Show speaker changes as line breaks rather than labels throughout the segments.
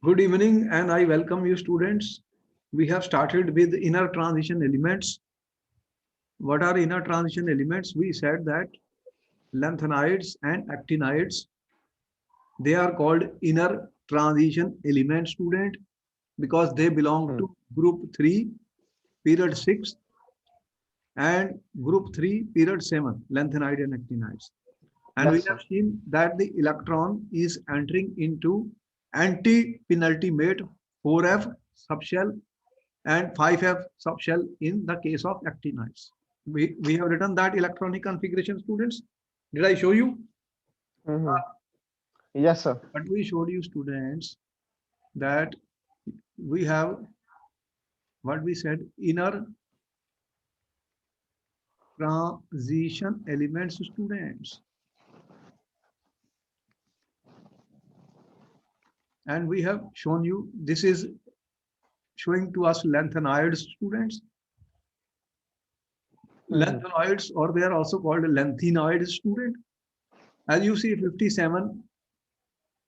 Good evening and I welcome you students. We have started with inner transition elements. What are inner transition elements? We said that lanthanides and actinides, they are called inner transition elements student because they belong
Hmm.
to group 3 period 6 and group 3 period 7 lanthanide and actinides. And we
Yes,
have
sir.
seen that the electron is entering into anti-penultimate 4f subshell and 5f subshell in the case of actinides. We have written that electronic configuration students. Did I show you?
Hmm. Yes, sir.
But we showed you students that we have what we said inner transition elements students. And we have shown you this is showing to us lanthanides students.
Hmm.
Lanthanoids or they are also called lanthanoids student. As you see 57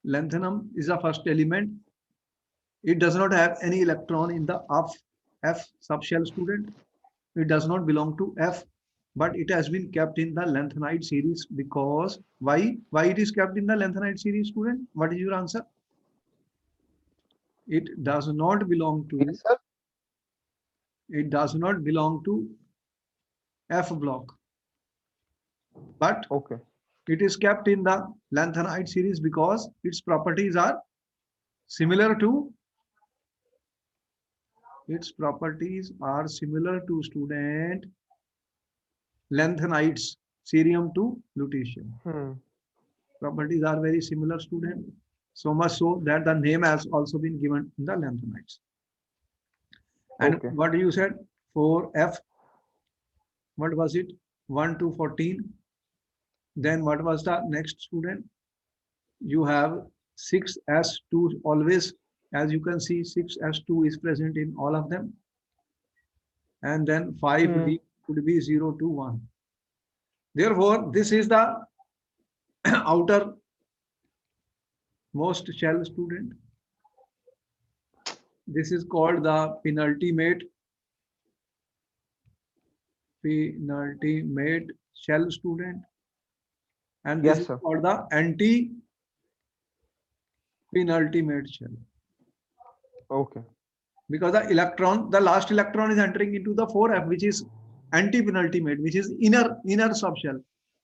lanthanum is the first element. It does not have any electron in the F subshell student. It does not belong to F, but it has been kept in the lanthanide series because why? Why it is kept in the lanthanide series student? What is your answer? It does not belong to,
Yes, sir.
it does not belong to F block, but
Okay.
it is kept in the lanthanide series because its properties are similar to student lanthanides, cerium to lutetium.
Hmm.
Properties are very similar student. So much so that the name has also been given in the lanthanides. And
Okay.
what you said? 4F, what was it? 1 to 14. Then what was the next student? You have 6s2 always. As you can see, 6s2 is present in all of them. And then
Hmm.
5D could be 0 to 1. Therefore, this is the outer most shell student. This is called the penultimate shell student, and this
Yes,
is
sir.
called the anti-penultimate shell
Okay.
because the last electron is entering into the 4f, which is anti-penultimate, which is inner subshell,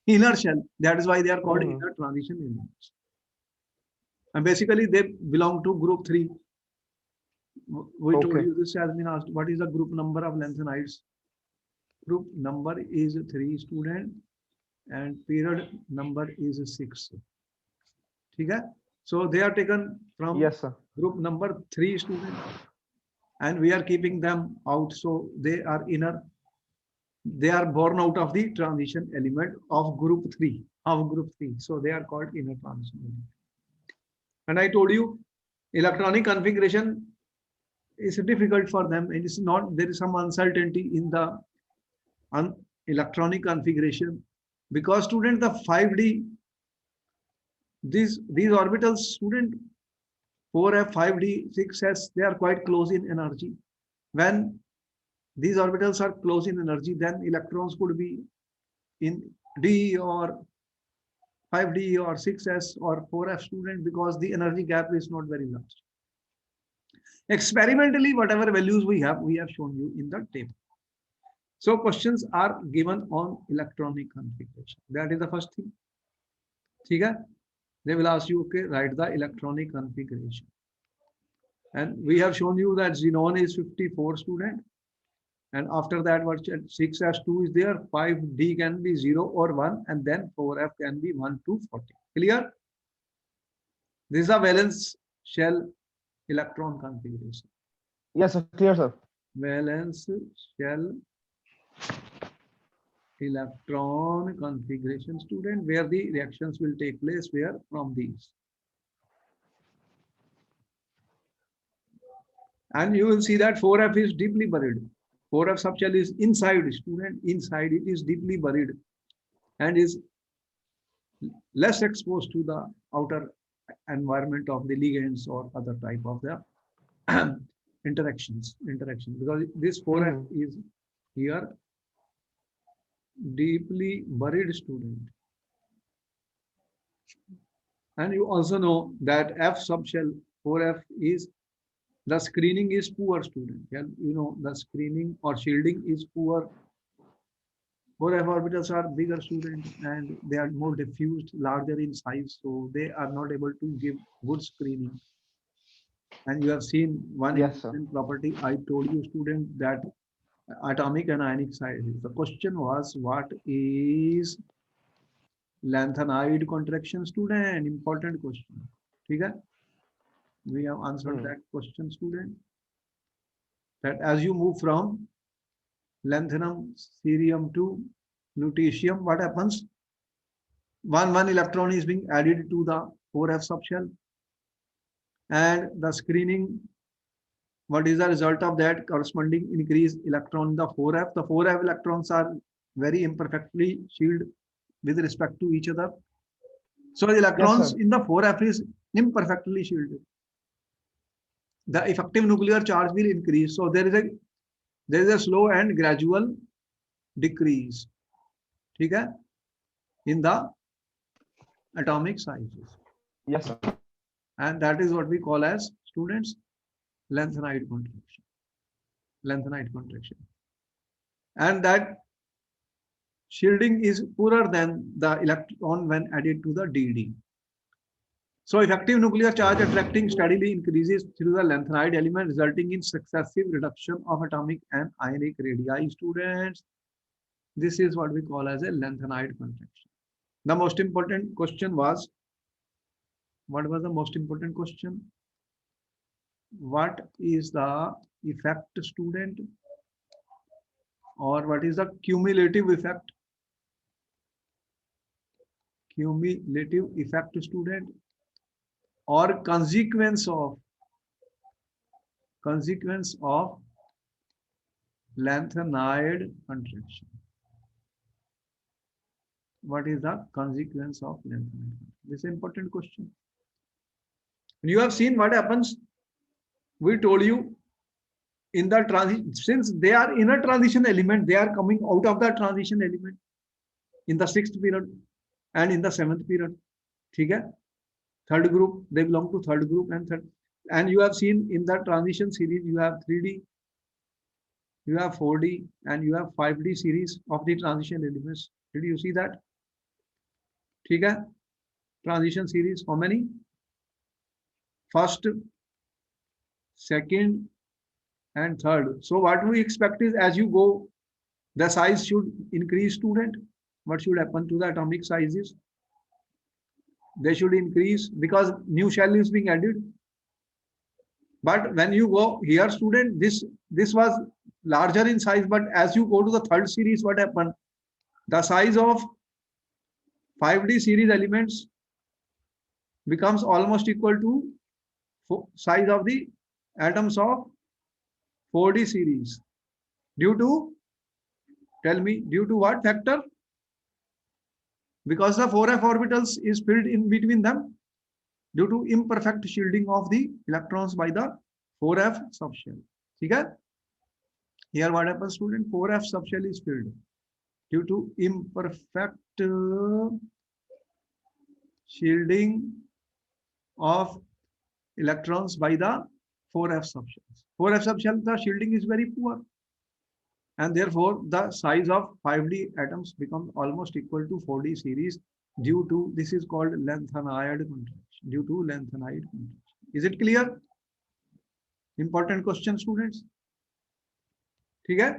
inner shell. That is why they are called
Hmm.
inner transition elements. And basically, they belong to group 3. We told
Okay.
you this has been asked. What is the group number of lanthanides? Group number is 3 student and period number is 6. Okay? So they are taken from
Yes, sir.
group number 3 student and we are keeping them out. So they are inner, they are born out of the transition element of group 3, of group 3. So they are called inner transition element. And I told you electronic configuration is difficult for them. It is not, there is some uncertainty in the electronic configuration because student the 5D, these orbitals student 4f 5d 6s, they are quite close in energy. When these orbitals are close in energy, then electrons could be in d or 5d or 6s or 4f student because the energy gap is not very large. Experimentally whatever values we have shown you in the table. So questions are given on electronic configuration. That is the first thing. Okay? They will ask you, okay, write the electronic configuration. And we have shown you that xenon is 54 student. And after that, what 6s2 is there, 5d can be 0 or 1, and then 4f can be 1 to 40. Clear? This is a valence shell electron configuration.
Yes, sir. Clear, sir.
Valence shell electron configuration student, where the reactions will take place, where from these. And you will see that 4f is deeply buried. 4f subshell is inside student, inside it is deeply buried and is less exposed to the outer environment of the ligands or other type of the interaction, because this 4f is here deeply buried, student. And you also know that F subshell 4f is the screening is poor, student. Yeah, you know the screening or shielding is poor. 4f orbitals are bigger, student, and they are more diffused, larger in size, so they are not able to give good screening. And you have seen one
Yes, sir.
important property I told you, student, that atomic and ionic sizes. The question was, what is lanthanide contraction, student? Important question. Okay? We have answered that question, student. That as you move from lanthanum, cerium to lutetium, what happens? One electron is being added to the 4f subshell, and the screening, what is the result of that? Corresponding increase electron in the 4f. The 4f electrons are very imperfectly shielded with respect to each other. So the
Yes,
electrons
sir.
in the 4f is imperfectly shielded. The effective nuclear charge will increase. So there is a slow and gradual decrease. Okay? In the atomic sizes.
Yes, sir.
And that is what we call as, students, lanthanide contraction. Lanthanide contraction. And that shielding is poorer than the electron when added to the DD. So effective nuclear charge attracting steadily increases through the lanthanide element, resulting in successive reduction of atomic and ionic radii, students. This is what we call as a lanthanide contraction. The most important question was, what was the most important question? What is the effect, student? Or what is the cumulative effect? Cumulative effect, student, or consequence of lanthanide contraction. What is the consequence of lanthanide? This is an important question. And you have seen what happens. We told you in the transition, since they are in a transition element, they are coming out of the transition element in the 6th period and in the 7th period. Okay? Third group, they belong to third group and third. And you have seen in the transition series, you have 3D, you have 4D, and you have 5D series of the transition elements. Did you see that? Okay? Transition series, how many? First, second, and third. So what we expect is, as you go, the size should increase, student. What should happen to the atomic sizes? They should increase because new shell is being added. But when you go here, student, this was larger in size, but as you go to the third series, what happened? The size of 5D series elements becomes almost equal to size of the atoms of 4D series. Due to, tell me, due to what factor? Because the 4f orbitals is filled in between them due to imperfect shielding of the electrons by the 4f subshell. Okay? Here what happens, student? 4f subshell is filled due to imperfect shielding of electrons by the 4f subshells. 4f subshell, the shielding is very poor. And therefore, the size of 5D atoms becomes almost equal to 4D series due to, this is called lanthanide contraction, due to lanthanide contraction. Is it clear? Important question, students. Okay?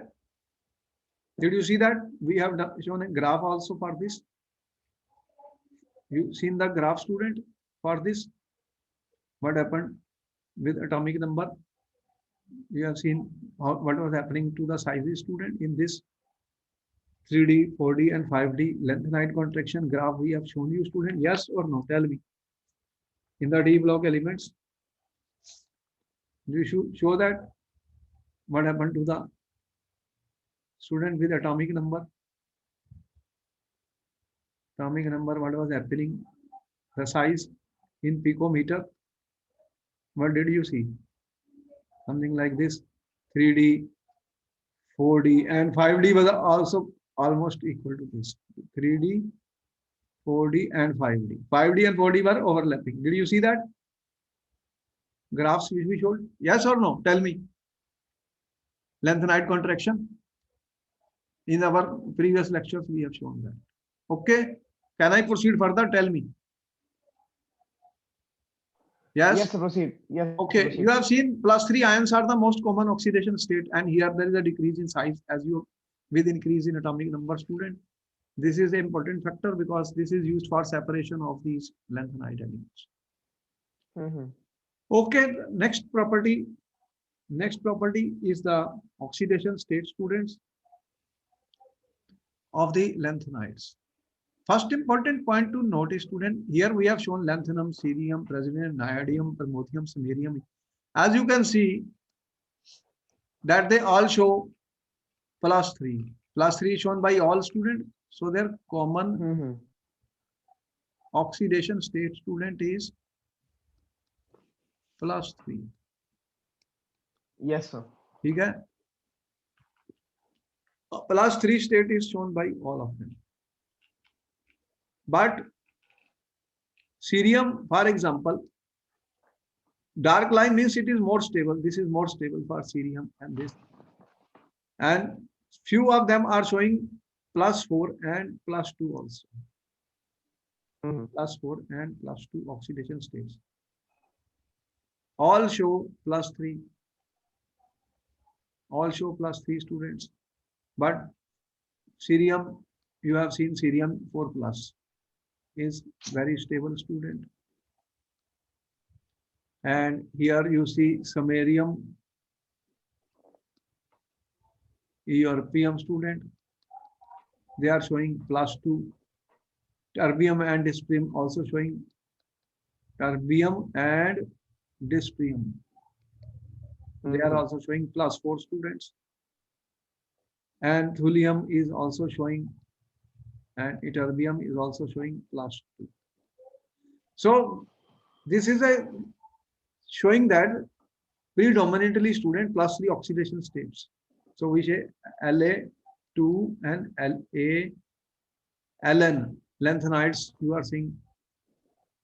Did you see that? We have shown a graph also for this. You seen the graph, student, for this? What happened with atomic number? You have seen what was happening to the sizes, student, in this 3D, 4D, and 5D lanthanide contraction graph we have shown you, student. Yes or no? Tell me. In the D block elements, you should show that what happened to the student with atomic number. Atomic number, what was happening? The size. in picometer. What did you see? Something like this. 3D, 4D, and 5D was also almost equal to this. 3D, 4D, and 5D. 5D and 4D were overlapping. Did you see that? Graphs which we showed? Yes or no? Tell me. Lengthenite contraction. In our previous lectures, we have shown that. Okay. Can I proceed further? Tell me. Yes?
Yes, sir, proceed. Yes.
Okay.
Proceed.
You have seen +3 ions are the most common oxidation state, and here there is a decrease in size as you with increase in atomic number, student. This is an important factor because this is used for separation of these lanthanide elements. Okay, next property. Next property is the oxidation state, students, of the lanthanides. First important point to note is, student, here we have shown lanthanum, cerium, praseodymium, niobium, pramotium, samarium. As you can see that they all show +3. +3 is shown by all students. So their common oxidation state, student, is +3.
Yes, sir.
Okay. +3 state is shown by all of them. But cerium, for example, dark line means it is more stable. This is more stable for cerium and this. And few of them are showing +4 and +2 also. +4 and +2 oxidation states. All show +3. All show +3, students. But cerium, you have seen cerium 4+ is very stable, student. And here you see samarium, europium, student. They are showing +2. Terbium and dysprosium also showing. Terbium and dysprosium. They are also showing +4, students. And thulium is also showing, and ytterbium is also showing +2. So this is a showing that predominantly, student, +3 oxidation states. So we say La2 and La, Ln, lanthanides. You are saying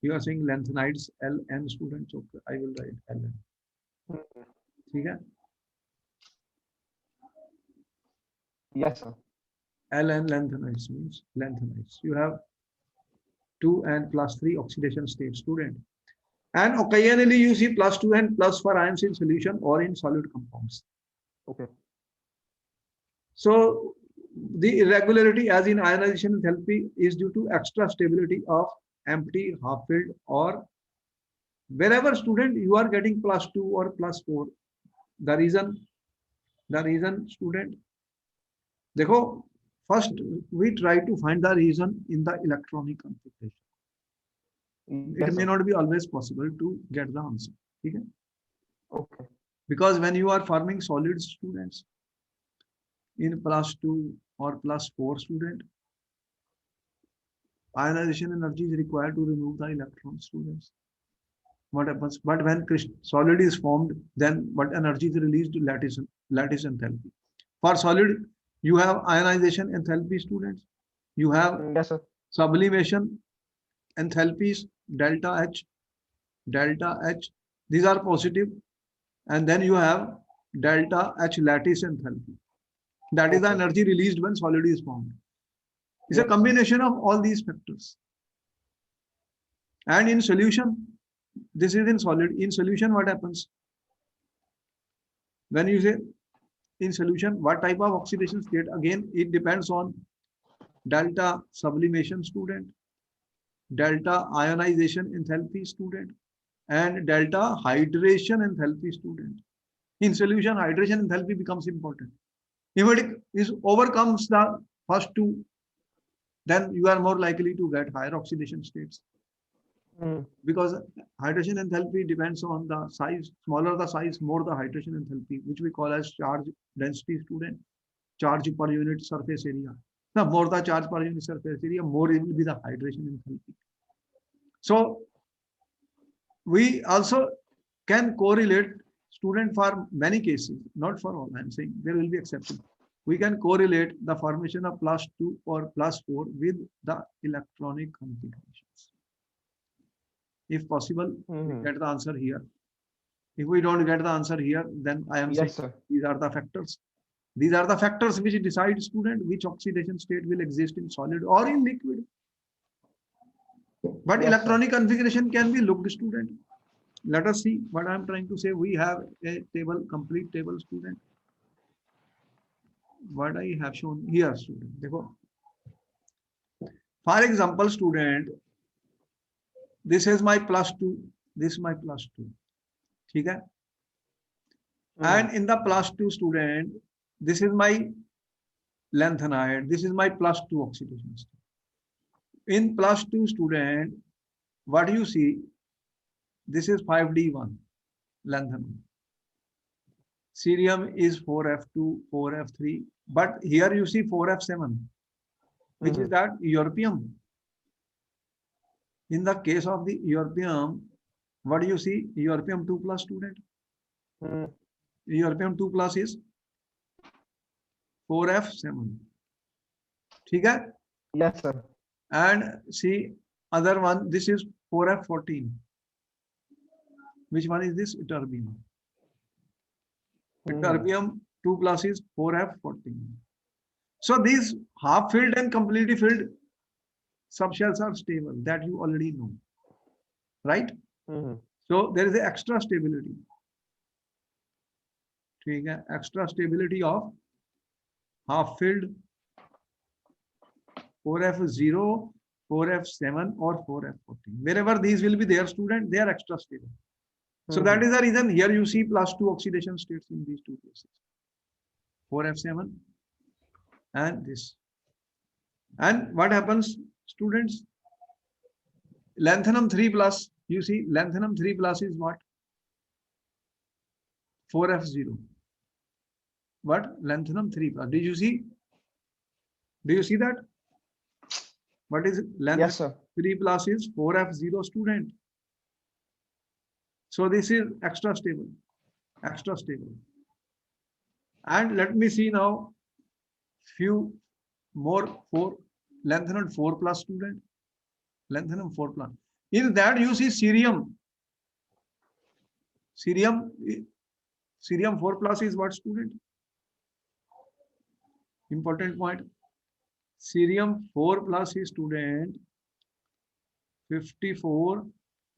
lanthanides, Ln, students. Okay, I will write Ln. Okay.
Yes, sir.
Ln lanthanides means lanthanides. You have 2 and +3 oxidation state, student. And occasionally you see +2 and +4 ions in solution or in solid compounds.
Okay.
So the irregularity as in ionization enthalpy is due to extra stability of empty, half-filled, or wherever, student, you are getting +2 or +4. The reason, student, देखो, first we try to find the reason in the electronic configuration. It may not be always possible to get the answer. Okay?
Okay.
Because when you are forming solids, students, in +2 or +4, student, ionization energy is required to remove the electrons, students. What happens? But when solid is formed, then what energy is released? Lattice enthalpy. For solid, you have ionization enthalpy, students. You have sublimation enthalpies, delta H. These are positive. And then you have delta H lattice enthalpy. That is the energy released when solid is formed. It's a combination of all these factors. And in solution, this is in solid. In solution, what happens? When you say in solution, what type of oxidation state? Again, it depends on delta sublimation, student, delta ionization enthalpy, student, and delta hydration enthalpy, student. In solution, hydration enthalpy becomes important. If it overcomes the first two, then you are more likely to get higher oxidation states. Because hydration enthalpy depends on the size. Smaller the size, more the hydration enthalpy, which we call as charge density, student, charge per unit surface area. Now, more the charge per unit surface area, more it will be the hydration enthalpy. So we also can correlate student for many cases, not for all. I'm saying there will be exceptions. We can correlate the formation of +2 or +4 with the electronic configurations. If possible, we get the answer here. If we don't get the answer here, then I am saying
Yes, sir.
these are the factors. These are the factors which decide student which oxidation state will exist in solid or in liquid. But
Yes, sir.
electronic configuration can be looked student. Let us see what I'm trying to say. We have a table, complete table student. What I have shown here student. देखो. For example, student, this is my +2, this is my +2. ठीक है? And in the +2 student, this is my lanthanide, this is my +2 oxidation state. In +2 student, what you see, this is 5D1 lanthanide. Cerium is 4F2, 4F3, but here you see 4F7, which is that europium. In the case of the europium, what do you see? Europium 2+ student. Europium 2+ is 4F7. ठीक है?
Yes, sir.
And see other one, this is 4F14. Which one is this? Terbium. Terbium 2+ is 4F14. So these half filled and completely filled subshells are stable, that you already know, right? So there is an extra stability. ठीक है? Extra stability of half filled 4F0, 4F7 or 4F14. Wherever these will be there, student, they are extra stable. So that is the reason here you see +2 oxidation states in these two cases. 4F7 and this. And what happens, students? Lanthanum 3+, you see lanthanum 3+ is what? 4F0. What? Lanthanum 3+. Did you see? Do you see that? What is lanthanum?
Yes, sir.
3+ is 4F0 student. So this is extra stable, extra stable. And let me see now few more lanthanum 4+ student, lanthanum 4+. In that you see cerium. Cerium 4+ is what student? Important point. Cerium 4+ is student 54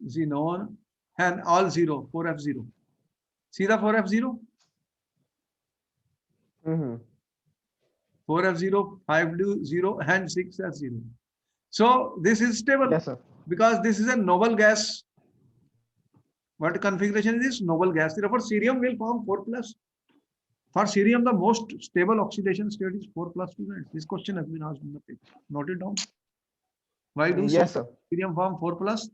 xenon and all 0, 4F0. See the 4F0? 4F0, 5D0 and 6F0. So this is stable.
Yes, sir.
Because this is a noble gas. What configuration is this? Noble gas. Therefore, cerium will form 4+. For cerium, the most stable oxidation state is 4+ students. This question has been asked in the paper. Note it down. Why do
Yes, sir.
cerium form 4+?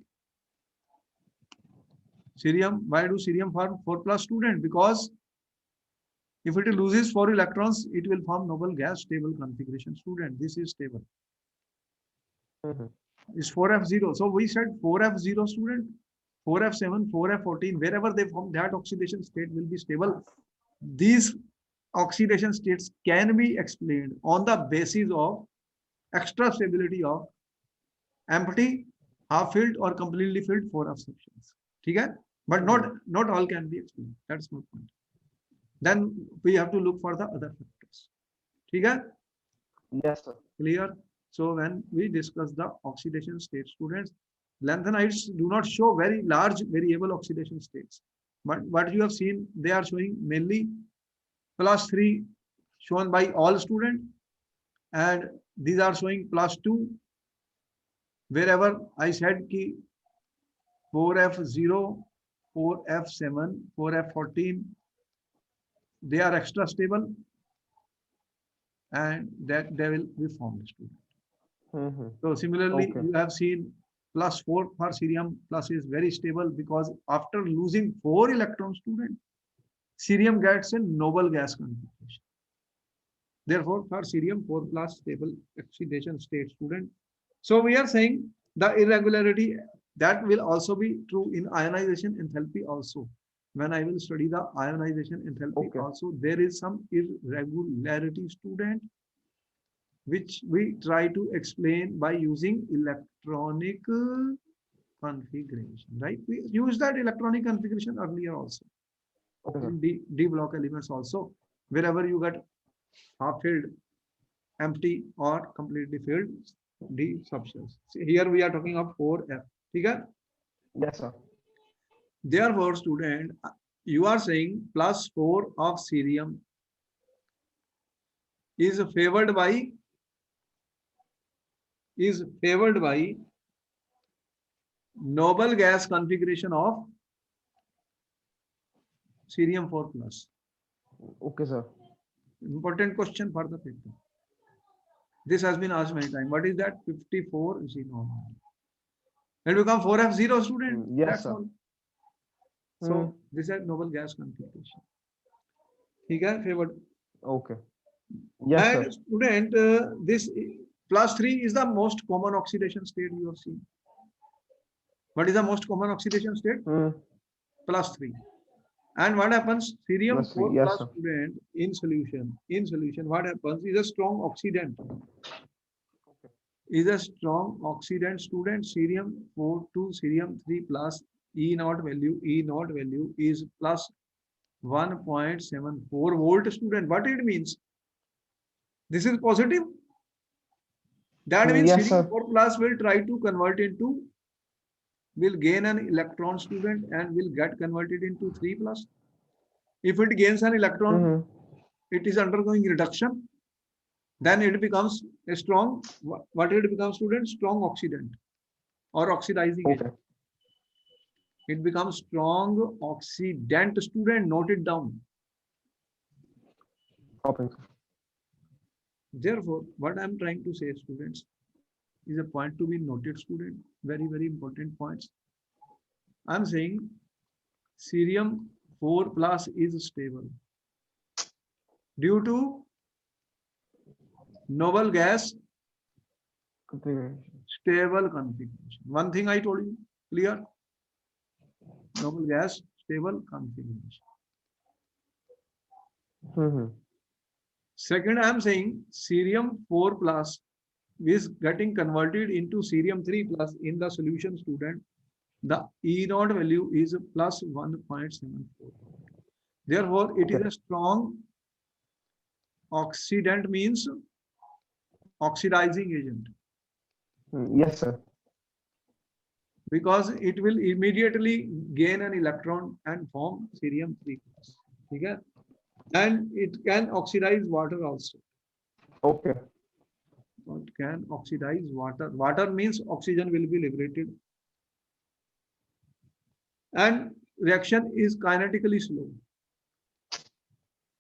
Cerium, why do cerium form 4+ student? Because if it loses 4 electrons, it will form noble gas stable configuration student. This is stable. Is 4F0. So we said 4F0 student, 4F7, 4F14, wherever they form, that oxidation state will be stable. These oxidation states can be explained on the basis of extra stability of empty, half filled or completely filled 4F sections. Okay? But not all can be explained. That's my point. Then we have to look for the other factors. Okay?
Yes, sir.
Clear? So when we discuss the oxidation state, students, lanthanides do not show very large variable oxidation states. But what you have seen, they are showing mainly +3 shown by all students, and these are showing +2. Wherever I said ki 4F0, 4F7, 4F14, they are extra stable, and that they will be formed, student. So similarly,
Okay.
you have seen +4 for cerium plus is very stable because after losing 4 electrons, student, cerium gets a noble gas configuration. Therefore, for cerium 4+ stable oxidation state, student. So we are saying the irregularity That will also be true in ionization enthalpy also. When I will study the ionization enthalpy
Okay.
also, there is some irregularity, student, which we try to explain by using electronic configuration, right? We use that electronic configuration earlier also
Okay, sir.
in D block elements also, wherever you get half filled, empty or completely filled D subshells. See, here we are talking of 4F. Okay?
Yes, sir.
Therefore, student, you are saying plus 4 of cerium is favored by noble gas configuration of cerium 4 plus.
Okay, sir.
Important question for the paper. This has been asked many times. What is that? 54 xenon. It become 4F0, student.
Yes,
That's
sir.
all. So this is noble gas configuration. Okay, favored.
Okay. Yes, sir.
And student, this plus 3 is the most common oxidation state you have seen. What is the most common oxidation state? Plus 3. And what happens? Cerium
Plus 3.
4
Yes,
plus
sir.
student in solution. In solution, what happens is a strong oxidant. Is a strong oxidant, student. Cerium 4 to cerium 3 plus E naught value is plus 1.74 volt, student. What it means? This is positive. That means
Yes,
cerium
sir.
4 plus will try to convert into, will gain an electron, student, and will get converted into 3 plus. If it gains an electron, it is undergoing reduction. Then it becomes a strong, what it becomes, student? Strong oxidant or oxidizing
Okay.
agent. It becomes strong oxidant, student. Note it down.
Okay.
Therefore, what I'm trying to say, students, is a point to be noted, student. Very, very important points. I'm saying cerium 4 plus is stable due to noble gas
Configuration.
stable configuration. One thing I told you, clear? Noble gas stable configuration. Second, I am saying cerium 4 plus is getting converted into cerium 3 plus in the solution, student. The E naught value is plus 1.74. Therefore, it is a strong oxidant, means oxidizing agent,
Yes, sir.
because it will immediately gain an electron and form cerium 3 plus. Okay? And it can oxidize water also.
Okay.
It can oxidize water. Water means oxygen will be liberated. And reaction is kinetically slow.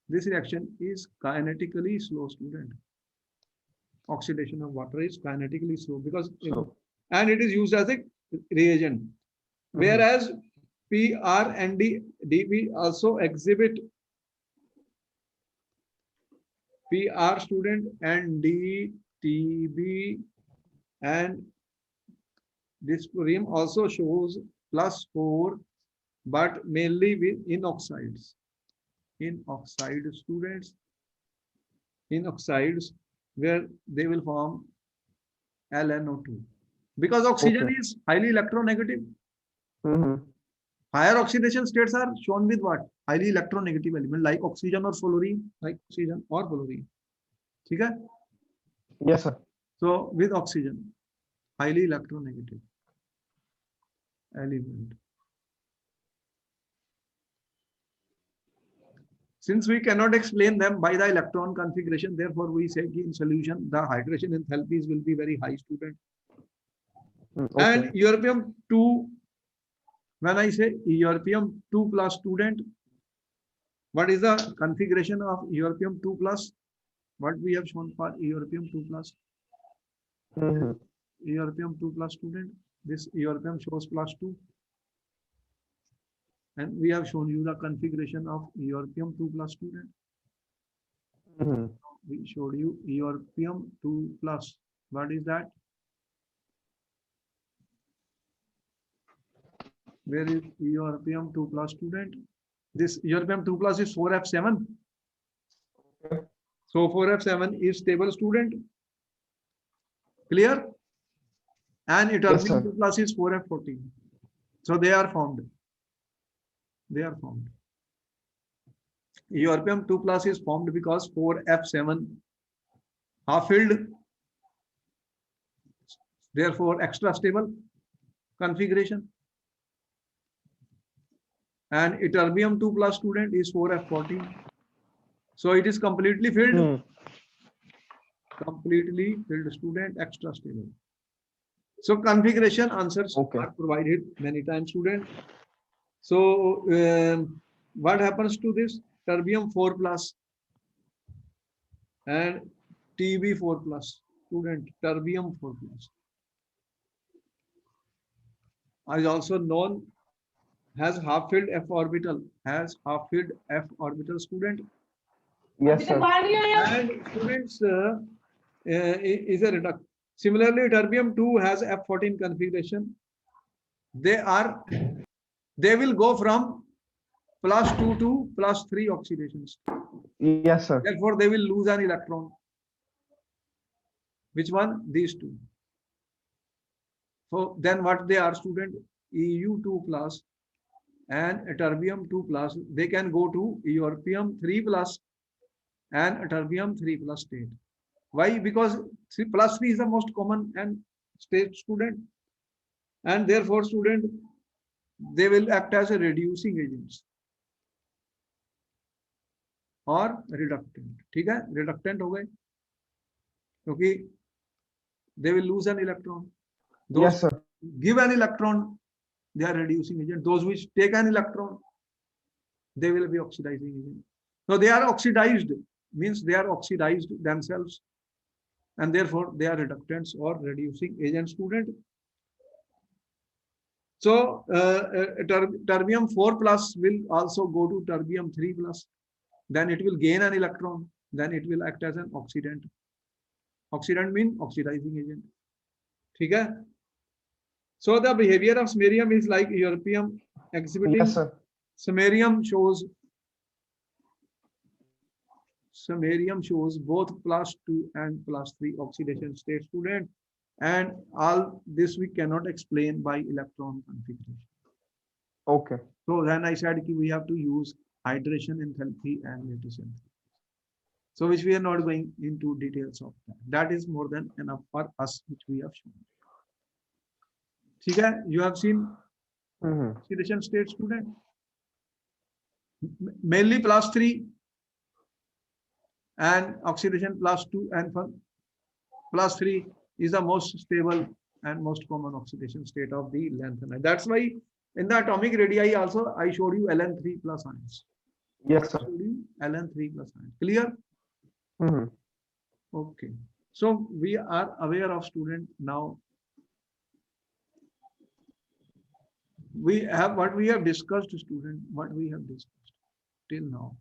This reaction is kinetically slow, student. Oxidation of water is kinetically slow because, and it is used as a reagent. Whereas PR and DB also exhibit, PR, student, and DTB, and this rim also shows plus 4, but mainly in oxides. In oxide, students, in oxides, where they will form LNO2. Because oxygen is highly electronegative. Higher oxidation states are shown with what? Highly electronegative element like oxygen or fluorine, like oxygen or fluorine. Okay?
Yes, sir.
So with oxygen, highly electronegative element. Since we cannot explain them by the electron configuration, therefore we say in solution the hydration enthalpies will be very high, student. And europium 2, when I say europium 2 plus, student, what is the configuration of europium 2 plus? What we have shown for europium 2 plus? Europium 2 plus, student. This europium shows plus 2. And we have shown you the configuration of europium 2 plus, student. We showed you europium 2 plus. What is that? Where is europium 2 plus student? This europium 2 plus is 4f7.
Okay.
So 4f7 is stable student. Clear? And
Yes,
ytterbium
sir.
2 plus is 4f14. So they are formed. They are formed. Europium 2 plus is formed because 4f7 half filled, therefore extra stable configuration. And ytterbium 2 plus student is 4f14. So it is completely filled.
Hmm.
Completely filled student, extra stable. So configuration answers
Okay.
are provided many times, student. So what happens to this terbium 4 plus and TB 4 plus student? Terbium 4 plus is also known has half filled f orbital, has half filled f orbital student.
Yes, sir.
And students is a reduct. Similarly, terbium 2 has f14 configuration. They will go from +2 to +3 oxidations.
Yes, sir.
Therefore, they will lose an electron. Which one? These two. So then what they are, student? Eu2 plus and terbium 2 plus. They can go to europium 3 plus and terbium 3 plus state. Why? Because +3 is the most common and state, student. And therefore, student, they will act as a reducing agents और reductant. ठीक है, reductant हो गए क्योंकि they will lose an electron. Those
Yes, sir.
give an electron, they are reducing agent. Those which take an electron, they will be oxidizing agent. So they are oxidized, means they are oxidized themselves, and therefore they are reductants or reducing agent, student. So terbium 4 plus will also go to terbium 3 plus. Then it will gain an electron. Then it will act as an oxidant. Oxidant means oxidizing agent. ठीक है? So the behavior of samarium is like europium exhibiting.
Yes, sir.
Samarium shows both +2 and +3 oxidation state, student. And all this we cannot explain by electron configuration.
Okay.
So then I said we have to use hydration enthalpy and lattice enthalpy. So which we are not going into details of that. That is more than enough for us, which we have shown. Okay, you have seen oxidation state, student. Mainly +3 and oxidation +2 and +3 is the most stable and most common oxidation state of the lanthanide. That's why in the atomic radii also I showed you Ln3 plus ions.
Yes, sir.
Ln3 plus ions. Clear? Okay. So we are aware of, student, now. We have what we have discussed, student, what we have discussed till now.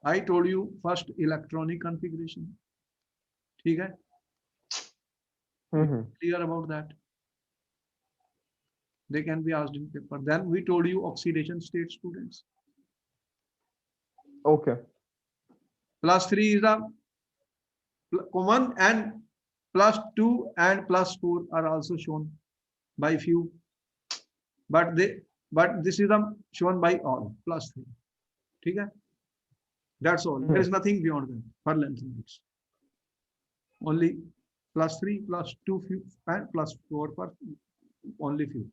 I told you first electronic configuration. Okay? Clear about that? They can be asked in paper. Then we told you oxidation state, students.
Okay.
+3 is the common, and +2 and +4 are also shown by few, but this is shown by all +3. Okay? That's all. There is nothing beyond that for length units. Only +3, +2 few, and +4 for only few.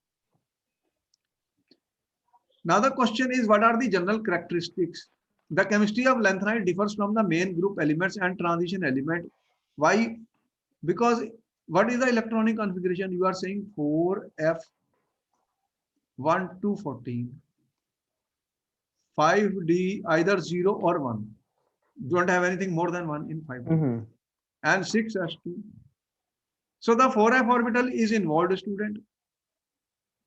Now the question is, what are the general characteristics? The chemistry of lanthanide differs from the main group elements and transition element. Why? Because what is the electronic configuration? You are saying 4f1 to 14, 5d either 0 or 1. Don't have anything more than 1 in 5, and 6s2. So the 4f orbital is involved, student.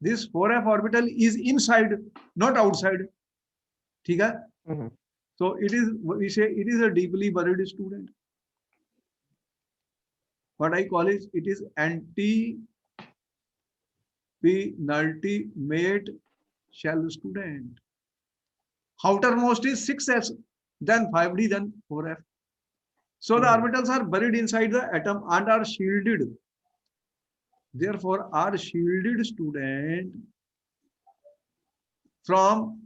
This 4f orbital is inside, not outside. Okay? So it is, we say it is a deeply buried, student. What I call is, it is anti penultimate shell student. Outermost is 6s, then 5d, then 4f. So the orbitals are buried inside the atom and are shielded. Therefore, are shielded student from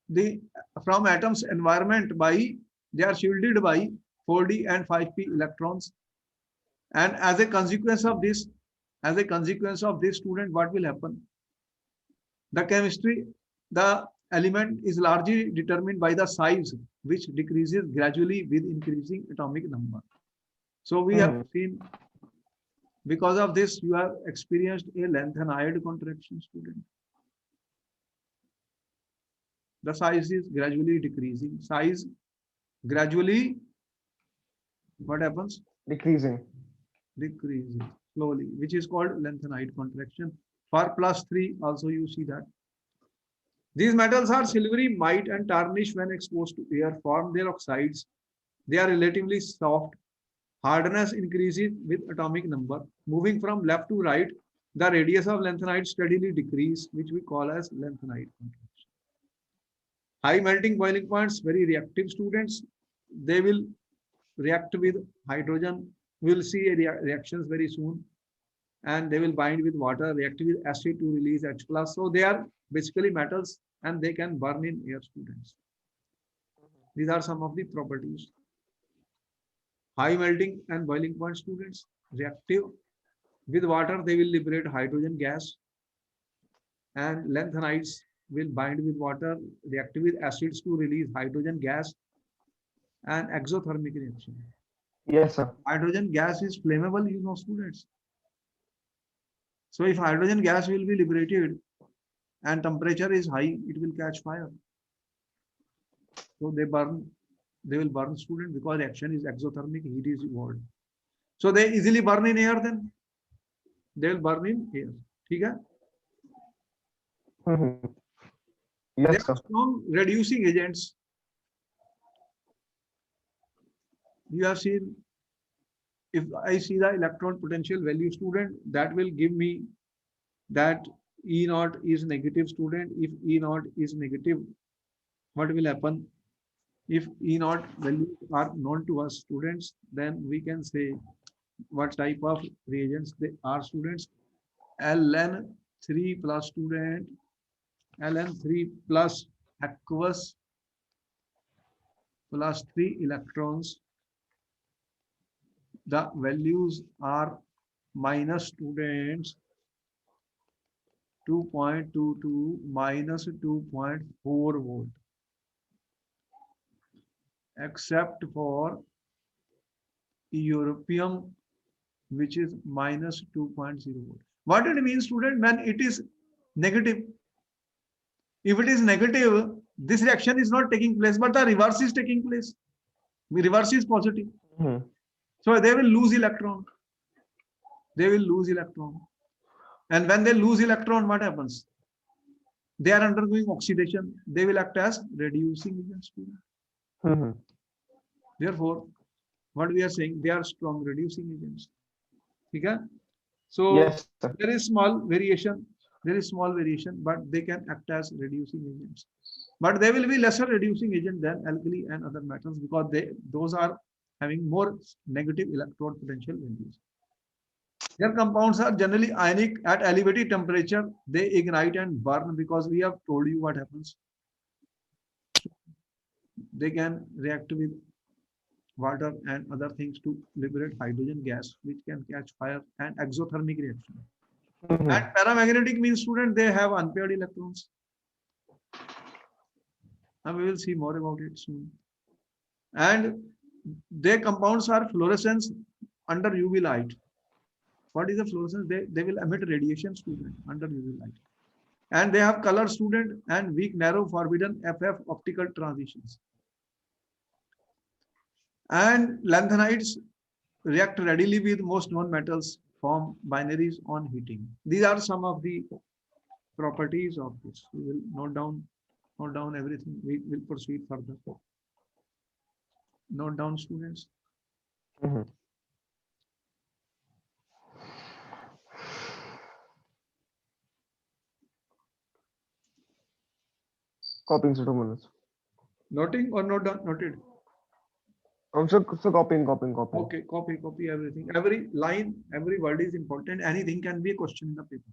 the from atom's environment by, they are shielded by 4d and 5p electrons. And as a consequence of this, student, what will happen? The chemistry, the element is largely determined by the size, which decreases gradually with increasing atomic number. So we have seen, because of this, you have experienced a lanthanide contraction, student. The size is gradually decreasing. Size gradually, what happens?
Decreasing.
Decreasing slowly, which is called lanthanide contraction. For +3, also you see that. These metals are silvery, might, and tarnish when exposed to air, form their oxides. They are relatively soft. Hardness increases with atomic number. Moving from left to right, the radius of lanthanide steadily decreases, which we call as lanthanide contraction. High melting boiling points, very reactive students. They will react with hydrogen. We will see reactions very soon. And they will bind with water, react with acid to release H+. So they are basically metals and they can burn in air, students. These are some of the properties. High melting and boiling point, students. Reactive with water, they will liberate hydrogen gas, and lanthanides will bind with water, react with acids to release hydrogen gas, and exothermic reaction.
Yes, sir.
Hydrogen gas is flammable, you know, students. So if hydrogen gas will be liberated and temperature is high, it will catch fire. So they will burn, student, because reaction is exothermic, heat is evolved. So they easily burn in air, then they will burn in air. Okay? They
Yes,
are
sir.
strong reducing agents. You have seen, if I see the electron potential value, student, that will give me that E naught is negative, student. If E naught is negative, what will happen? If E naught values are known to us, students, then we can say what type of reagents they are, students. Ln3 plus, student, Ln3 plus aqueous plus 3 electrons. The values are minus, students, 2.22 minus 2.4 volt, except for europium, which is minus 2.0 volt. What it means, student, when it is negative? If it is negative, this reaction is not taking place, but the reverse is taking place. The reverse is positive. So they will lose electron. They will lose electron. And when they lose electron, what happens? They are undergoing oxidation. They will act as reducing agents. Therefore, what we are saying, they are strong reducing agents. Okay? So
Yes, sir.
there is small variation. There is small variation, but they can act as reducing agents. But they will be lesser reducing agent than alkali and other metals, because those are having more negative electrode potential values. Their compounds are generally ionic at elevated temperature. They ignite and burn, because we have told you what happens. They can react with water and other things to liberate hydrogen gas, which can catch fire, and exothermic reaction. And paramagnetic means, student, they have unpaired electrons. And we will see more about it soon. And their compounds are fluorescence under UV light. What is the fluorescence? They will emit radiation, student, under UV light. And they have color, student, and weak, narrow, forbidden FF optical transitions. And lanthanides react readily with most known metals, form binaries on heating. These are some of the properties of this. We will note down everything. We will proceed further. Note down, students.
Copying, sir, 2 minutes.
Noting or not noted?
So copying.
Okay, copy everything. Every line, every word is important. Anything can be a question in the paper.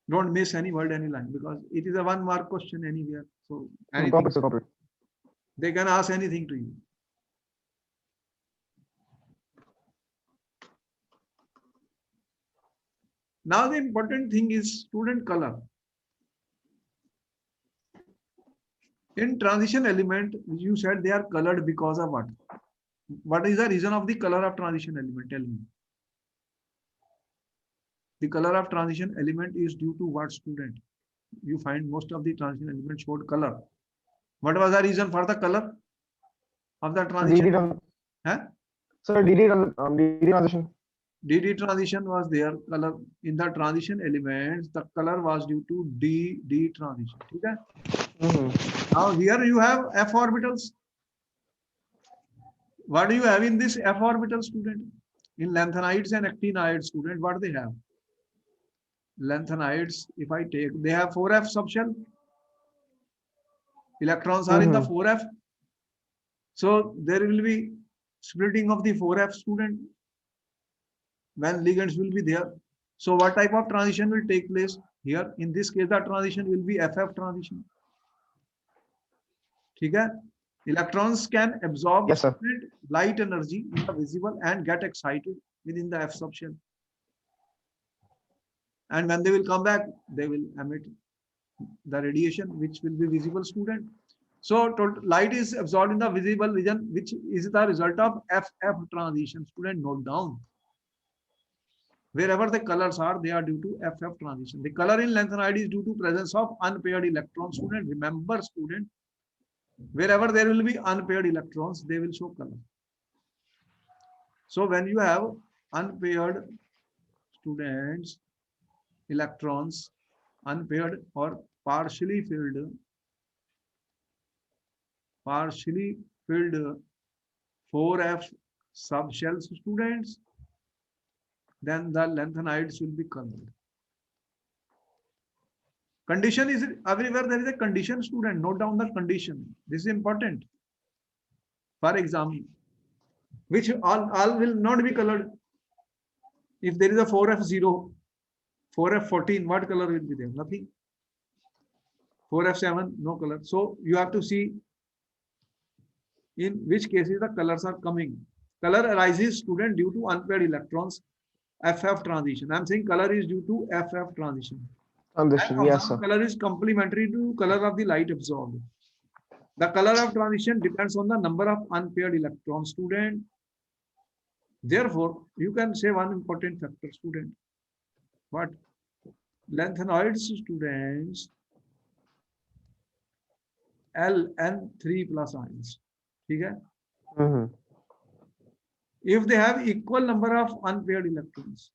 Don't miss any word, any line, because it is a 1 mark question anywhere. So anything,
Copy, sir, copy.
they can ask anything to you. Now the important thing is student color. In transition element, you said they are colored because of what? What is the reason of the color of transition element? Tell me. The color of transition element is due to what, student? You find most of the transition elements showed color. What was the reason for the color of the transition? Huh?
Sir, DD transition.
DD transition was there. Color in the transition elements, the color was due to DD transition. Okay? Now here you have f orbitals. What do you have in this f orbital, student? In lanthanides and actinides, student, what they have? Lanthanides, if I take, they have 4f subshell. Electrons are in the 4f. So there will be splitting of the 4f, student, when ligands will be there. So what type of transition will take place here? In this case, the transition will be FF transition. Okay? Electrons can absorb,
yes, sir,
light energy in the visible and get excited within the F subshell. And when they will come back, they will emit the radiation which will be visible, student. So light is absorbed in the visible region, which is the result of FF transition. Student, note down. Wherever the colors are, they are due to FF transition. The color in lanthanide is due to presence of unpaired electrons. Student, remember, student, wherever there will be unpaired electrons, they will show color. So when you have unpaired students, electrons, unpaired or partially filled 4f subshells, students, then the lanthanides will be colored. Condition is everywhere there is a condition, student. Note down the condition. This is important. For example, which all will not be colored. If there is a 4f0, 4f14, what color will be there? Nothing. 4f7, no color. So you have to see in which cases the colors are coming. Color arises, student, due to unpaired electrons, FF transition. I'm saying color is due to FF transition.
Yes, sir.
Color is complementary to color of the light absorbed. The color of transition depends on the number of unpaired electrons, student. Therefore, you can say one important factor, student. What? Lanthanoids, students, Ln3 plus ions. Okay? If they have equal number of unpaired electrons,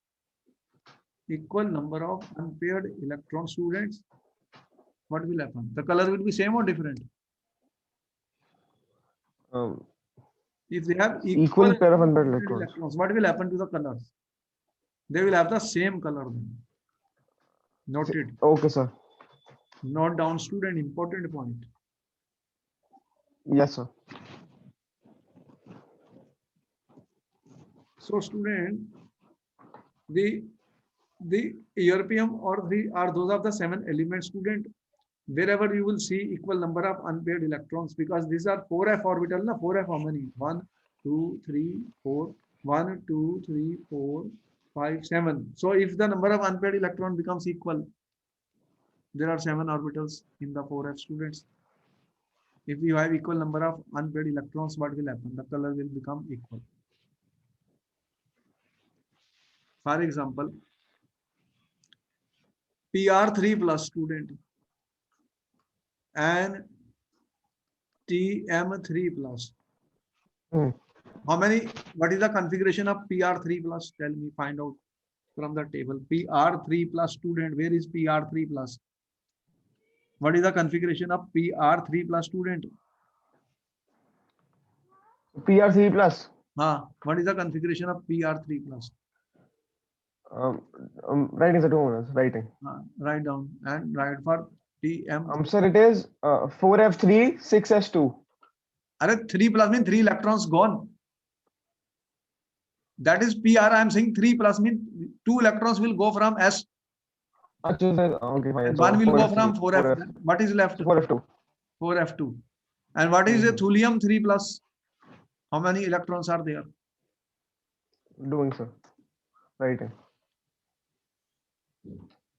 students, what will happen? The color will be same or different? If they have equal
pair of unpaired electrons,
what will happen to the colors? They will have the same color then. Noted.
Okay, sir.
Note down, student, important point.
Yes, sir.
So, student, the europium or the are those of the 7 elements, student. Wherever you will see equal number of unpaired electrons, because these are 4f orbital. Na 4f how many? 1, 2, 3, 4. 1, 2, 3, 4, 5, 7. So if the number of unpaired electron becomes equal, there are 7 orbitals in the 4f, students. If you have equal number of unpaired electrons, what will happen? The color will become equal. For example, PR3 plus, student, and TM3 plus. How many? What is the configuration of PR3 plus? Tell me, find out from the table. PR3 plus, student, where is PR3 plus? What is the configuration of PR3 plus, student?
PR3 plus.
What is the configuration of PR3 plus?
Writing, sir, 2 minutes. Writing.
Write down and write for Tm.
Sir, it is 4f3 6s2.
Are 3 plus mean 3 electrons gone. That is Pr. I am saying 3 plus mean 2 electrons will go from S.
Okay, fine.
And
So
1 will go
4f3,
from 4f. What is left?
4f2.
4f2. And what is the thulium 3 plus? How many electrons are there?
Doing, sir. Right.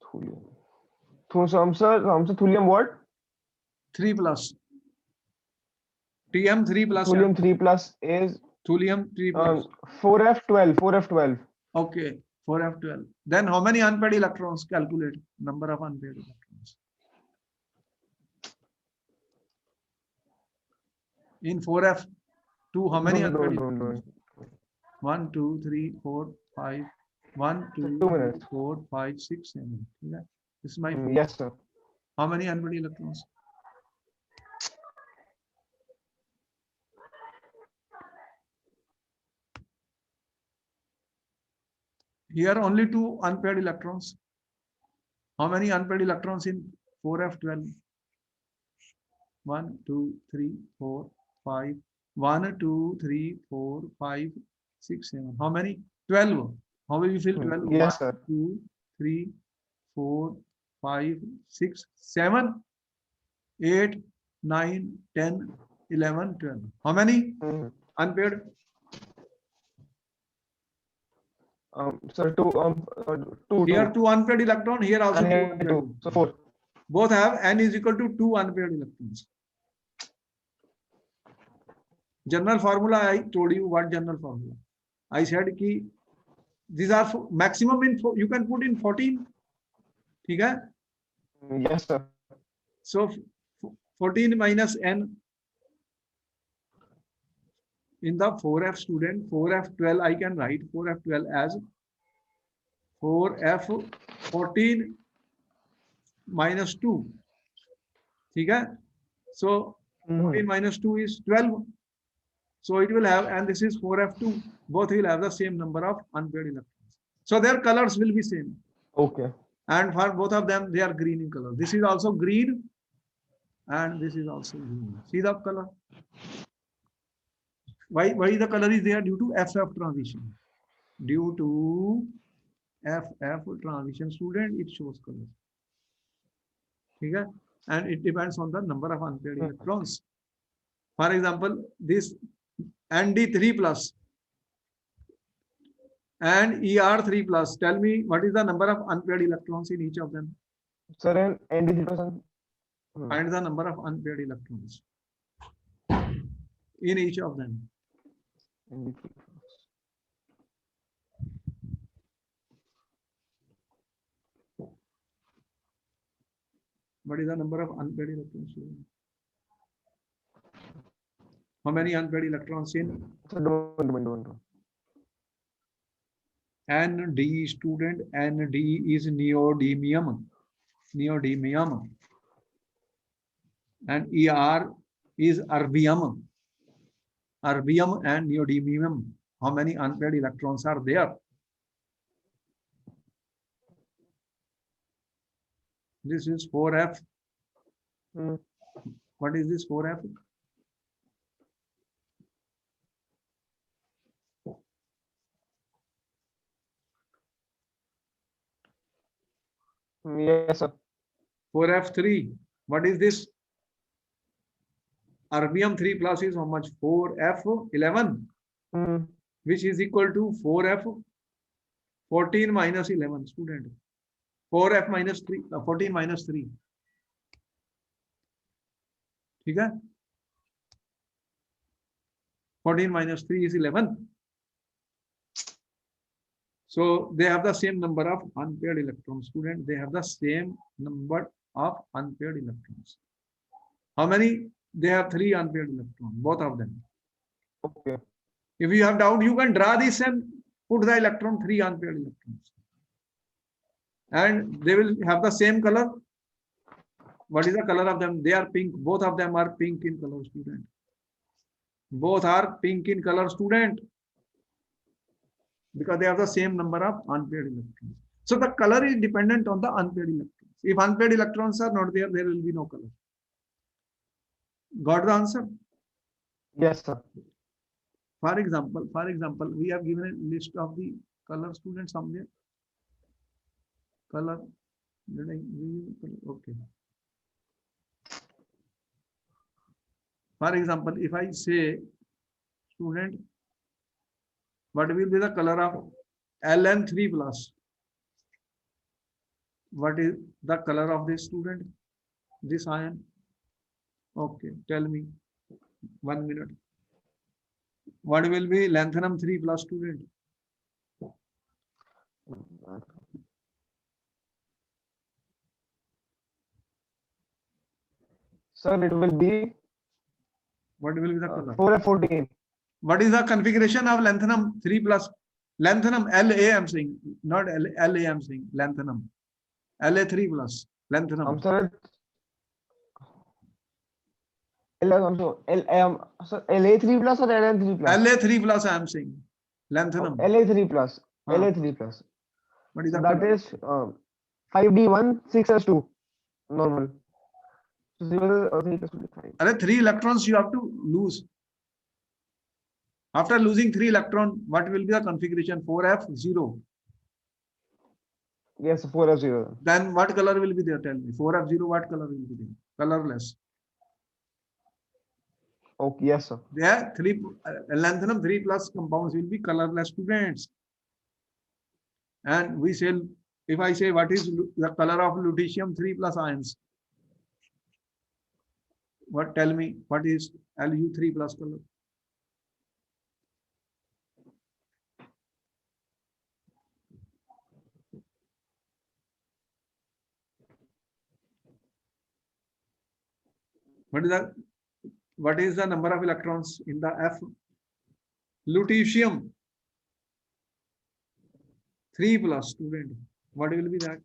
Thulium. So, sir, thulium what?
3 plus. Tm 3 plus.
Thulium 3 plus is
Thulium 3 plus.
4f12. 4f12.
Okay, 4f12. Then how many unpaired electrons? Calculate number of unpaired electrons. In 4f2, how many unpaired electrons? 1, 2, 3, 4, 5. 1, 2, 3, 4, 5, 6, 7. Okay. This is my 4.
Yes, sir.
How many unpaired electrons? Here only 2 unpaired electrons. How many unpaired electrons in 4f12? 1, 2, 3, 4, 5. 1, 2, 3, 4, 5, 6, 7. How many? 12. How will you fill 12?
Yes, sir.
1, 2, 3, 4, 5, 6, 7, 8, 9, 10, 11, 12. How many? Unpaired?
Sir, two.
Here 2 unpaired electron, here also 2 unpaired.
2. So 4.
Both have n is equal to 2 unpaired electrons. General formula, I told you what general formula. I said ki these are maximum in, you can put in 14. Okay?
Yes, sir.
So 14 minus n in the 4f student, 4f12 I can write 4f12 as 4f14 minus 2. Okay? So 14 minus 2 is 12. So it will have, and this is 4f2. Both will have the same number of unpaired electrons. So their colors will be same.
Okay.
And for both of them, they are green in color. This is also green, and this is also green. See the color? Why the color is there? Due to FF transition. Due to FF transition, student, it shows colors. Okay? And it depends on the number of unpaired electrons. For example, this ND3 plus and ER3 plus. Tell me what is the number of unpaired electrons in each of them?
Sir, and ND3 plus.
Find the number of unpaired electrons in each of them. What is the number of unpaired electrons? How many unpaired electrons in? ND student, ND is neodymium. Neodymium. And ER is erbium. Erbium and neodymium. How many unpaired electrons are there? This is 4f. What is this 4f?
Yes, sir.
4f3. What is this? Erbium 3 plus is how much? 4f11, which is equal to 4f14 minus 11, student. 4f minus 3, 14 minus 3. Okay? 14 minus 3 is 11. So they have the same number of unpaired electrons, student. They have the same number of unpaired electrons. How many? They have 3 unpaired electrons, both of them.
Okay.
If you have doubt, you can draw this and put the electron, 3 unpaired electrons. And they will have the same color. What is the color of them? They are pink. Both of them are pink in color, student. Both are pink in color, student. Because they have the same number of unpaired electrons. So the color is dependent on the unpaired electrons. If unpaired electrons are not there, there will be no color. Got the answer?
Yes, sir.
For example, we have given a list of the color students somewhere. Color. Did I give you color? Okay. For example, if I say student, what will be the color of Ln3 plus? What is the color of this student? This ion? Okay, tell me. 1 minute. What will be lanthanum 3 plus student?
Sir, it will be
What will be the color?
4F14.
What is the configuration of lanthanum 3 plus? Lanthanum La I'm saying, not La I'm saying, lanthanum. La3 plus, lanthanum.
Sir, sir, La3 plus or Ln3 plus?
La3 plus I'm saying, lanthanum.
La3 plus.
Huh.
La3 plus.
What is the
That
color?
is 5D1 6S2 normal. So 0 or 3 plus 5.
3 electrons you have to lose. After losing 3 electron, what will be the configuration? 4F0.
Yes, 4F0.
Then what color will be there? Tell me. 4F0, what color will be there? Colorless.
Okay, yes, sir.
There, lanthanum 3 plus compounds will be colorless students. And we say, if I say what is the color of lutetium 3 plus ions? What tell me? What is Lu3 plus color? What is the number of electrons in the F? Lutetium 3 plus student. What will be that?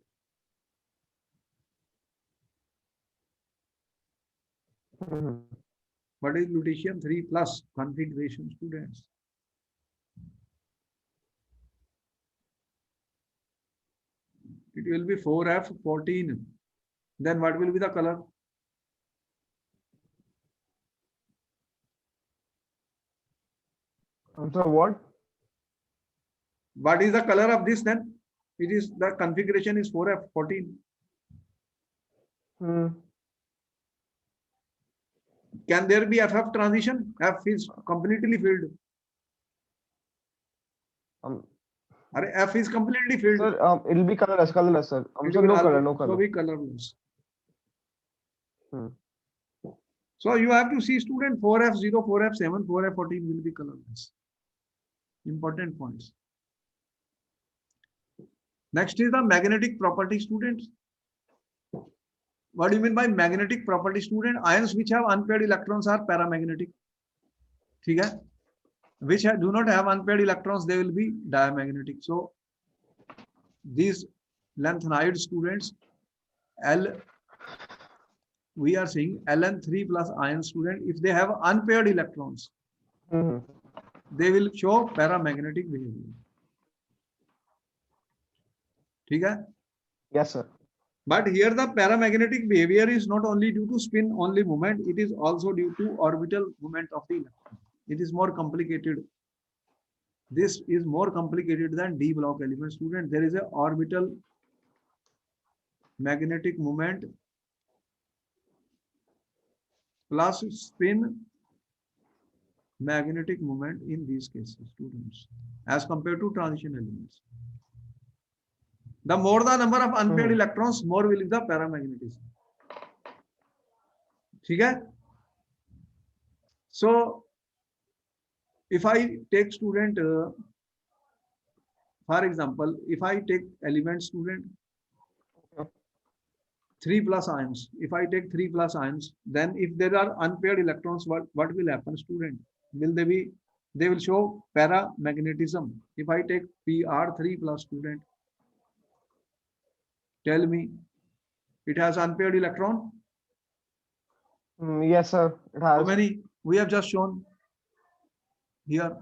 What is lutetium 3 plus configuration students? It will be 4F14. Then what will be the color?
So what?
What is the color of this then? It is the configuration is 4F14. Can there be FF transition? F is completely filled. F is completely filled.
Sir, it will be colorless, sir. So no color, no color.
So be colorless. So you have to see student 4F0, 4F7, 4F14 will be colorless. Important points. Next is the magnetic property students. What do you mean by magnetic property student? Ions which have unpaired electrons are paramagnetic. Okay? Which do not have unpaired electrons, they will be diamagnetic. So these lanthanide students, we are saying Ln3 plus ion student, if they have unpaired electrons, they will show paramagnetic behavior. Okay?
Yes, sir.
But here the paramagnetic behavior is not only due to spin only movement, it is also due to orbital movement of the electron. It is more complicated. This is more complicated than D block element student. There is a orbital magnetic moment plus spin magnetic moment in these cases, students, as compared to transition elements. The more the number of unpaired electrons, more will be the paramagnetism. Okay? So, if I take student, for example, if I take element student, 3 plus ions. If I take 3 plus ions, then if there are unpaired electrons, what will happen, student? Will they be? They will show paramagnetism. If I take PR3 plus student, tell me, it has unpaired electron?
Yes, sir. It has.
How many? We have just shown here.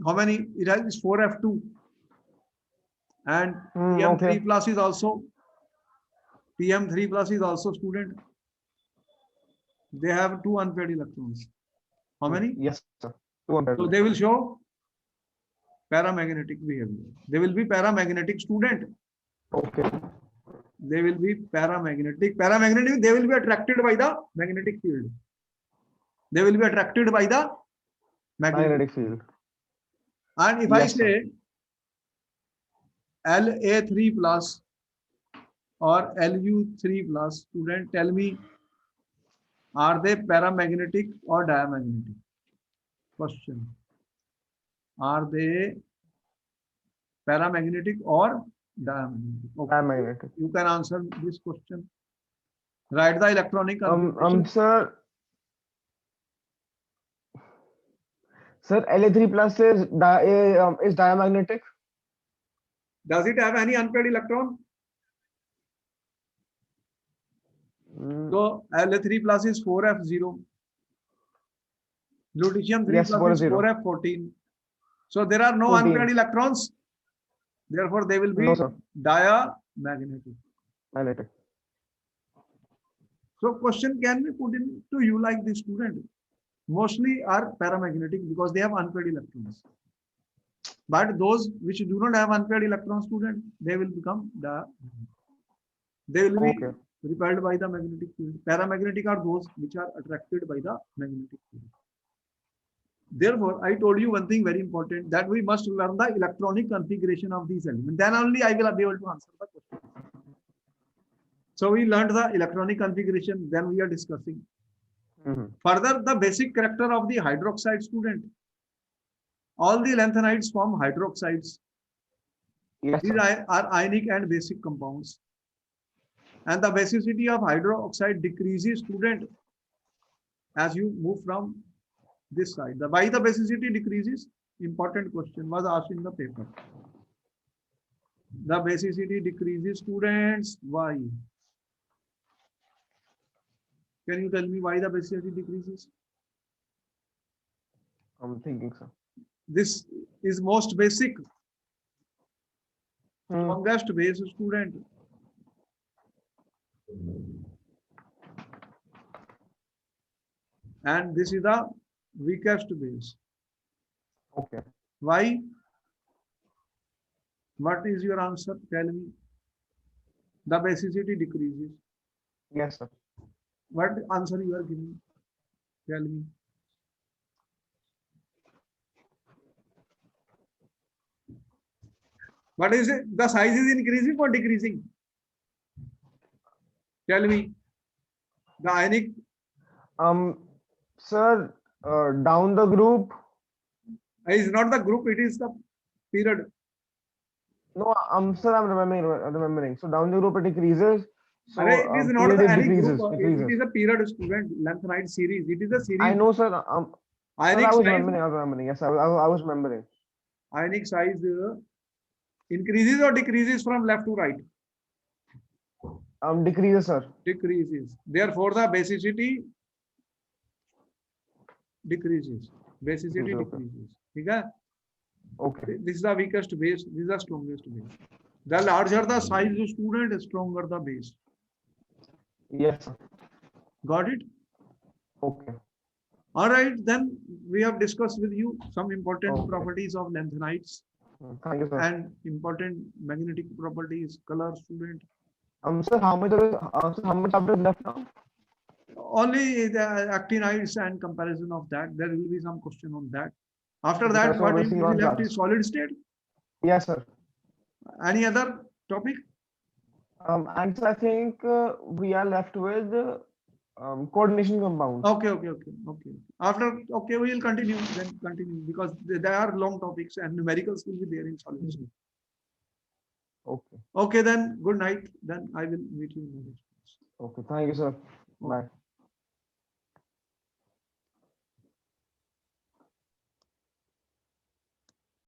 How many? It has 4F2. And PM3 plus is also Tm3 plus is also student. They have 2 unpaired electrons. How many?
Yes, sir. 200.
So they will show paramagnetic behavior. They will be paramagnetic student.
Okay.
They will be paramagnetic. Paramagnetic, they will be attracted by the magnetic field. They will be attracted by the
Magnetic field.
And if I say La3 plus or Lu3 plus, student, tell me, are they paramagnetic or diamagnetic? Question. Are they paramagnetic or diamagnetic? Okay.
Diamagnetic.
You can answer this question. Write the electronic configuration.
Sir, La3 plus is diamagnetic.
Does it have any unpaired electron? So La3 plus is 4f0. Lutetium 3
Yes,
plus is
4f0.
4f14. So there are no
14.
unpaired electrons. Therefore, they will be
No, sir.
diamagnetic.
Magnetic.
So question can be put in to you like this, student. Mostly are paramagnetic because they have unpaired electrons. But those which do not have unpaired electron, student, they will become they will be repelled by the magnetic field. Paramagnetic are those which are attracted by the magnetic field. Therefore, I told you one thing very important, that we must learn the electronic configuration of these elements. Then only I will be able to answer the question. So we learned the electronic configuration, then we are discussing. Further, the basic character of the hydroxide, student. All the lanthanides form hydroxides.
Yes,
These are ionic and basic compounds. And the basicity of hydroxide decreases, student, as you move from this side. Why the basicity decreases? Important question was asked in the paper. The basicity decreases, students. Why? Can you tell me why the basicity decreases?
I'm thinking, sir.
This is most basic. Strongest base, student. And this is the weakest base.
Okay.
Why? What is your answer? Tell me. The basicity decreases.
Yes, sir.
What answer you are giving? Tell me. What is it? The size is increasing or decreasing? Tell me. The ionic.
Sir, down the group.
Is not the group, it is the period.
No, sir, I'm remembering. So down the group it decreases. So
it is not
period
the
it
any
decreases.
group. It is a period, student. Lanthanide series. It is a series.
I know, sir.
Ionic
I was
size.
remembering. Yes, I was remembering.
Ionic size increases or decreases from left to right?
Decreases, sir.
Decreases. Therefore, the basicity decreases. Basicity decreases.
Okay.
This is the weakest base. This is the strongest base. The larger the size of student, the stronger the base.
Yes, sir.
Got it?
Okay.
All right. Then we have discussed with you some important properties of lanthanides.
Thank you, sir.
And important magnetic properties, color, student.
Sir, how much chapter is left now?
Only the actinides and comparison of that. There will be some question on that. After that, what is left is solid state.
Yes, sir.
Any other topic?
And I think we are left with coordination compounds.
Okay. After we will continue because there are long topics and numericals will be there in solid state. Okay, then good night. Then I will meet you in the next class.
Okay, thank you, sir. Bye.